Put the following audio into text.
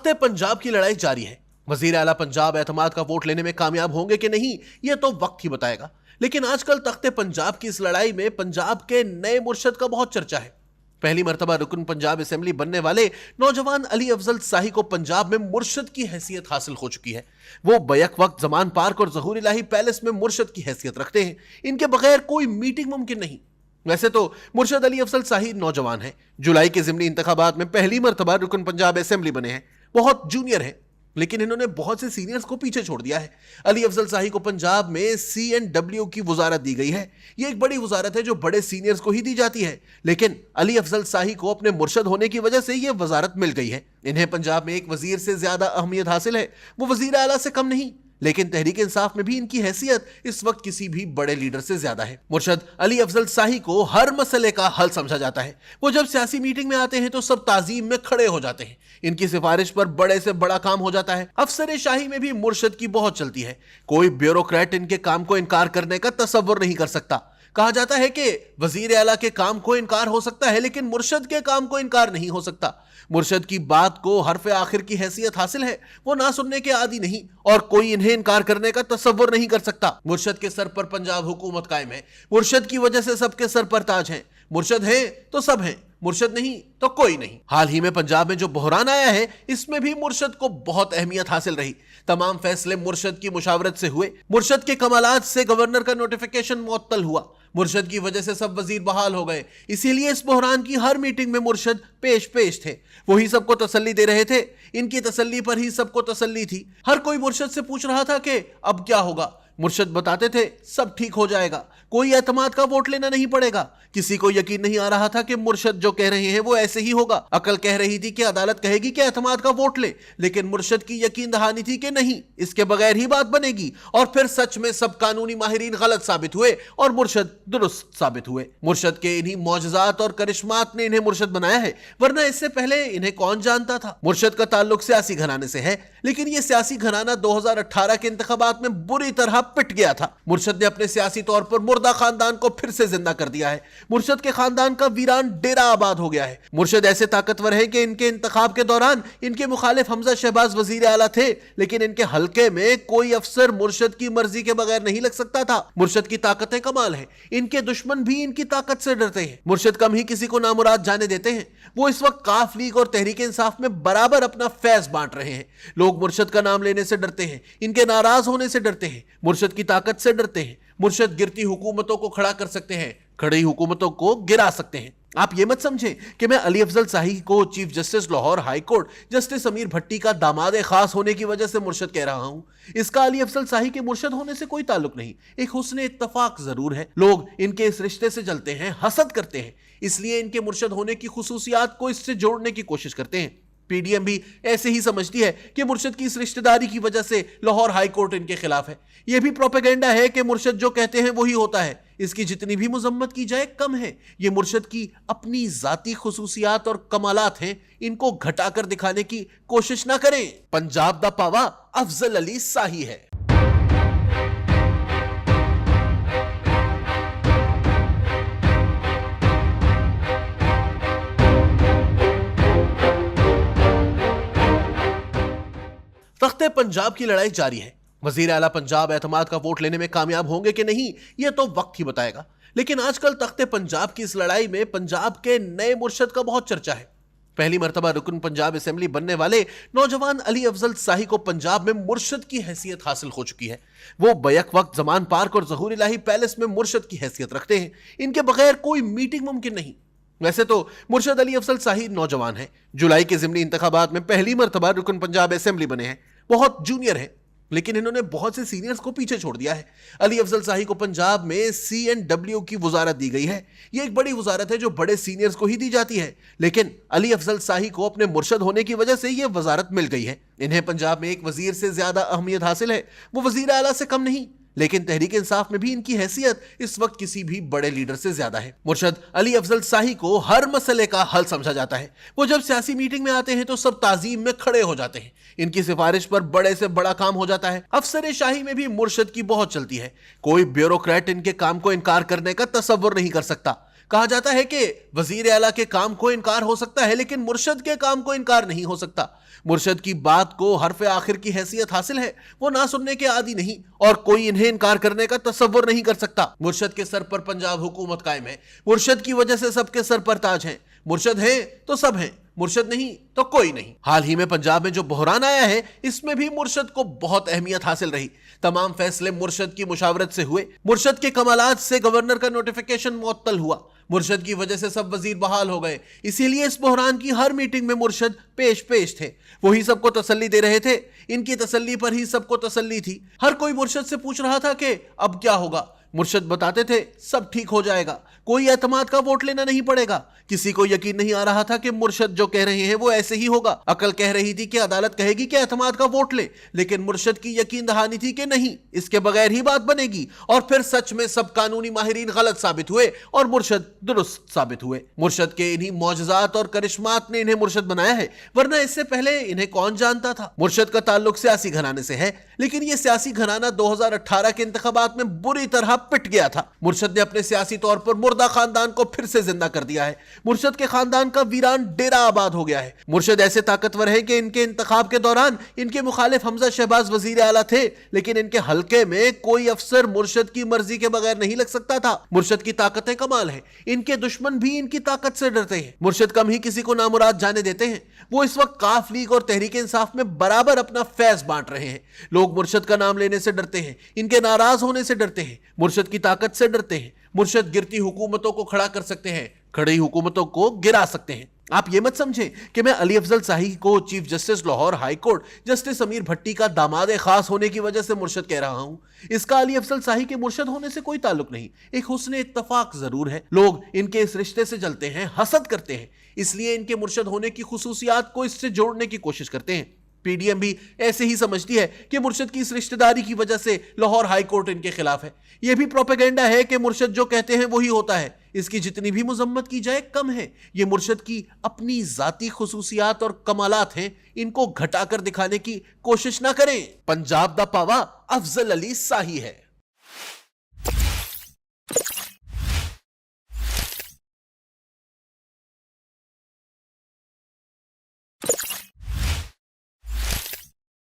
तख्ते पंजाब की लड़ाई जारी है। वजीर आला पंजाब एतमाद का वोट लेने में कामयाब होंगे कि नहीं, यह तो वक्त ही बताएगा। लेकिन आजकल तख्ते पंजाब की इस लड़ाई में पंजाब के नए मुर्शद का बहुत चर्चा है। पहली मर्तबा रुकन पंजाब असेंबली बनने वाले नौजवान अली अफजल शाही को पंजाब में मुर्शद की हैसियत हासिल हो चुकी है। वो बैक वक्त जमान पार्क और ज़हूर इलाही पैलेस में मुर्शद की हैसियत रखते हैं। इनके बगैर कोई मीटिंग मुमकिन नहीं। वैसे तो मुर्शद अली अफजल शाही नौजवान हैं, जुलाई के ज़िमनी इंतखाबात में पहली मर्तबा रुकन पंजाब असेंबली बने हैं। बहुत जूनियर हैं, लेकिन इन्होंने बहुत से सीनियर्स को पीछे छोड़ दिया है। अली अफजल शाही को पंजाब में C&W की वजारत दी गई है। यह एक बड़ी वजारत है जो बड़े सीनियर्स को ही दी जाती है, लेकिन अली अफजल शाही को अपने मुर्शद होने की वजह से यह वजारत मिल गई है। इन्हें पंजाब में एक वजीर से ज्यादा अहमियत हासिल है। वो वजीर आला से कम नहीं, लेकिन तहरीक इंसाफ में भी इनकी हैसियत इस वक्त किसी भी बड़े लीडर से ज्यादा है। मुर्शद अली अफजल शाही को हर मसले का हल समझा जाता है। वो जब सियासी मीटिंग में आते हैं तो सब ताजीम में खड़े हो जाते हैं। इनकी सिफारिश पर बड़े से बड़ा काम हो जाता है। अफसर शाही में भी मुर्शद की बहुत चलती है। कोई ब्यूरोक्रेट इनके काम को इनकार करने का तसव्वुर नहीं कर सकता। कहा जाता है कि वजीर आला के काम को इनकार हो सकता है, लेकिन मुर्शद के काम को इनकार नहीं हो सकता। मुर्शद की बात को हरफ आखिर की हैसियत हासिल है। वो ना सुनने के आदी नहीं और कोई इन्हें इनकार करने का तसव्वुर नहीं कर सकता। मुर्शद के सर पर पंजाब हुकूमत कायम है। मुर्शद की वजह से सबके सर पर ताज है। मुर्शद है तो सब हैं, मुर्शद नहीं तो कोई नहीं। हाल ही में पंजाब में जो बहरान आया है, इसमें भी मुर्शद को बहुत अहमियत हासिल रही। तमाम फैसले मुर्शद की मुशावरत से हुए। मुर्शद के कमालात से गवर्नर का नोटिफिकेशन मुअत्तल हुआ। मुर्शद की वजह से सब वजीर बहाल हो गए। इसीलिए इस बहरान की हर मीटिंग में मुर्शद पेश थे। वही सबको तसल्ली दे रहे थे। इनकी तसल्ली पर ही सबको तसल्ली थी। हर कोई मुर्शद से पूछ रहा था कि अब क्या होगा। मुर्शद बताते थे सब ठीक हो जाएगा, कोई एतमाद का वोट लेना नहीं पड़ेगा। किसी को यकीन नहीं आ रहा था कि मुर्शद जो कह रहे हैं वो ऐसे ही होगा। अकल कह रही थी कि अदालत कहेगी कि एतमाद का वोट ले, लेकिन मुर्शद की यकीन दहानी थी कि नहीं, इसके बगैर ही बात बनेगी। और फिर सच में सब कानूनी माहिरीन गलत साबित हुए और मुर्शद दुरुस्त साबित हुए। मुर्शद के इन्हीं मौजज़ात और करिश्मात ने इन्हें मुर्शद बनाया है, वरना इससे पहले इन्हें कौन जानता था। मुर्शद का ताल्लुक सियासी घराने से है, लेकिन यह सियासी घराना 2018 के इंतखाबात में बुरी तरह पिट गया था। मुर्शद ने अपने सियासी तौर पर मुर्दा खानदान को फिर से जिंदा कर दिया है। मुर्शद के खानदान का वीरान डेरा आबाद हो गया है। मुर्शद ऐसे ताकतवर है कि इनके इंतखाब के दौरान इनके मुखालिफ हमजा शहबाज वजीर आला थे, लेकिन इनके हलके में कोई अफसर मुर्शद की मर्जी के बगैर नहीं लग सकता था। मुर्शद की ताकतें कमाल है। इनके दुश्मन भी इनकी ताकत से डरते हैं। मुर्शद कम ही किसी को नामुराद जाने देते हैं। वो इस वक्त काफ लीग और तहरीक इंसाफ में बराबर अपना फैज बांट रहे हैं। लोग मुर्शद का नाम लेने से डरते हैं, इनके नाराज होने से डरते हैं, मुर्शद की ताकत से डरते हैं। मुर्शद गिरती हुकूमतों को खड़ा कर सकते हैं, खड़ी हुकूमतों को गिरा सकते हैं। आप ये मत समझें कि मैं अली अफजल शाही को chief justice Lahore high court justice अमीर भट्टी का दामाद खास होने की वजह से मुर्शद कह रहा हूं। इसका अली अफजल शाही के मुर्शद होने से कोई ताल्लुक नहीं। एक हुस्न इत्तफाक जरूर है। लोग इनके इस रिश्ते से जलते हैं, हसद करते हैं, इसलिए इनके मुर्शद होने की खुसूसियात को इससे जोड़ने की कोशिश करते हैं। पीडीएम भी ऐसे ही समझती है कि मुर्शद की इस रिश्तेदारी की वजह से लाहौर हाई कोर्ट इनके खिलाफ है। यह भी प्रोपेगेंडा है कि मुर्शद जो कहते हैं वही होता है। इसकी जितनी भी मुजम्मत की जाए कम है। ये मुर्शद की अपनी जाती खुसूसियात और कमालात हैं, इनको घटाकर दिखाने की कोशिश ना करें। पंजाब दा पावा अफजल अली शाही है। तख्ते पंजाब की लड़ाई जारी है। वजीर आला पंजाब एतमाद का वोट लेने में कामयाब होंगे कि नहीं, यह तो वक्त ही बताएगा। लेकिन आजकल तख्ते पंजाब की इस लड़ाई में पंजाब के नए मुर्शद का बहुत चर्चा है। पहली मर्तबा रुकन पंजाब असेंबली बनने वाले नौजवान अली अफजल शाही को पंजाब में मुर्शद की हैसियत हासिल हो चुकी है। वो बैक वक्त जमान पार्क और ज़हूर इलाही पैलेस में मुर्शद की हैसियत रखते हैं। इनके बगैर कोई मीटिंग मुमकिन नहीं। वैसे तो मुर्शद अली अफजल शाही नौजवान हैं, जुलाई के ज़िमनी इंतखाबात में पहली मर्तबा रुकन पंजाब असेंबली बने हैं। बहुत जूनियर हैं, लेकिन इन्होंने बहुत से सीनियर्स को पीछे छोड़ दिया है। अली अफजल शाही को पंजाब में C&W की वजारत दी गई है। यह एक बड़ी वजारत है जो बड़े सीनियर्स को ही दी जाती है, लेकिन अली अफजल शाही को अपने मुर्शद होने की वजह से यह वजारत मिल गई है। इन्हें पंजाब में एक वजीर से ज्यादा अहमियत हासिल है। वो वजीर आला से कम नहीं, लेकिन तहरीक इंसाफ में भी इनकी हैसियत इस वक्त किसी भी बड़े लीडर से ज्यादा है। मुर्शद अली अफजल शाही को हर मसले का हल समझा जाता है। वो जब सियासी मीटिंग में आते हैं तो सब ताजीम में खड़े हो जाते हैं। इनकी सिफारिश पर बड़े से बड़ा काम हो जाता है। अफसर शाही में भी मुर्शद की बहुत चलती है। कोई ब्यूरोक्रेट इनके काम को इनकार करने का तसव्वुर नहीं कर सकता। کہا جاتا ہے کہ وزیر اعلیٰ کے کام کو انکار ہو سکتا ہے لیکن مرشد کے کام کو انکار نہیں ہو سکتا۔ مرشد کی بات کو حرف آخر کی حیثیت حاصل ہے، وہ نہ سننے کے عادی نہیں اور کوئی انہیں انکار کرنے کا تصور نہیں کر سکتا۔ مرشد کے سر پر پنجاب حکومت قائم ہے، مرشد کی وجہ سے سب کے سر پر تاج ہیں، مرشد ہیں تو سب ہیں، مرشد نہیں تو کوئی نہیں۔ حال ہی میں پنجاب میں جو بحران آیا ہے اس میں بھی مرشد کو بہت اہمیت حاصل رہی۔ تمام فیصلے مرشد کی مشاورت سے ہوئے، مرشد کے کمالات سے گورنر کا نوٹیفیکیشن معطل ہوا، مرشد کی وجہ سے سب وزیر بحال ہو گئے، اسی لیے اس بحران کی ہر میٹنگ میں مرشد پیش تھے، وہی سب کو تسلی دے رہے تھے، ان کی تسلی پر ہی سب کو تسلی تھی۔ ہر کوئی مرشد سے پوچھ رہا تھا کہ اب کیا ہوگا، مرشد بتاتے تھے سب ٹھیک ہو جائے گا، کوئی اعتماد کا ووٹ لینا نہیں پڑے گا۔ کسی کو یقین نہیں آ رہا تھا کہ مرشد جو کہہ رہے ہیں وہ ایسے ہی ہوگا۔ عقل کہہ رہی تھی کہ عدالت کہے گی کہ اعتماد کا ووٹ لے، لیکن مرشد کی یقین دہانی تھی کہ نہیں، اس کے بغیر ہی بات بنے گی، اور پھر سچ میں سب قانونی ماہرین غلط ثابت ہوئے اور مرشد درست ثابت ہوئے۔ مرشد کے انہی معجزات اور کرشمات نے انہیں مرشد بنایا ہے، ورنہ اس سے پہلے انہیں کون جانتا تھا۔ مرشد کا تعلق سیاسی گھرانے سے ہے، لیکن یہ سیاسی گھرانہ 2018 کے انتخابات میں بری طرح پٹ گیا تھا۔ مرشد نے اپنے سیاسی طور پر مردہ خاندان کو پھر سے زندہ کر دیا ہے، مرشد کے خاندان کا ویران ڈیرہ آباد ہو گیا ہے۔ مرشد ایسے طاقتور ہے کہ ان کے انتخاب کے دوران ان کے مخالف حمزہ شہباز وزیر اعلیٰ تھے، لیکن ان کے حلقے میں کوئی افسر مرشد کی مرضی کے بغیر نہیں لگ سکتا تھا۔ مرشد کی طاقتیں کمال ہیں، ان کے دشمن بھی ان کی طاقت سے ڈرتے ہیں۔ مرشد کم ہی کسی کو نامراد جانے دیتے ہیں، وہ اس وقت کاف لیگ اور تحریک انصاف میں برابر اپنا فیض بانٹ رہے ہیں۔ لوگ مرشد کا نام لینے سے ڈرتے ہیں، ان کے ناراض ہونے سے ڈرتے ہیں، مرشد کی طاقت سے ڈرتے ہیں۔ مرشد گرتی حکومتوں کو کھڑا کر سکتے ہیں، کھڑی حکومتوں کو گرا سکتے ہیں۔ آپ یہ مت سمجھیں کہ میں علی افضل صاحی کو chief justice Lahore high court justice Amir Bhatti کا داماد خاص ہونے کی وجہ سے مرشد کہہ رہا ہوں۔ اس کا علی افضل صاحی کے مرشد ہونے سے کوئی تعلق نہیں، ایک حسن اتفاق ضرور ہے۔ لوگ ان کے اس رشتے سے جلتے ہیں، حسد کرتے ہیں، اس لیے ان کے مرشد ہونے کی خصوصیات کو اس سے جوڑنے کی کوشش کرتے ہیں۔ پی ڈی ایم بھی ایسے ہی سمجھتی ہے کہ مرشد کی اس رشتہ داری کی وجہ سے لاہور ہائی کورٹ ان کے خلاف ہے۔ یہ بھی پروپیگنڈا ہے کہ مرشد جو کہتے ہیں وہی ہوتا ہے، اس کی جتنی بھی مذمت کی جائے کم ہے۔ یہ مرشد کی اپنی ذاتی خصوصیات اور کمالات ہیں، ان کو گھٹا کر دکھانے کی کوشش نہ کریں۔ پنجاب دا پاوا افضل علی صاحی ہے۔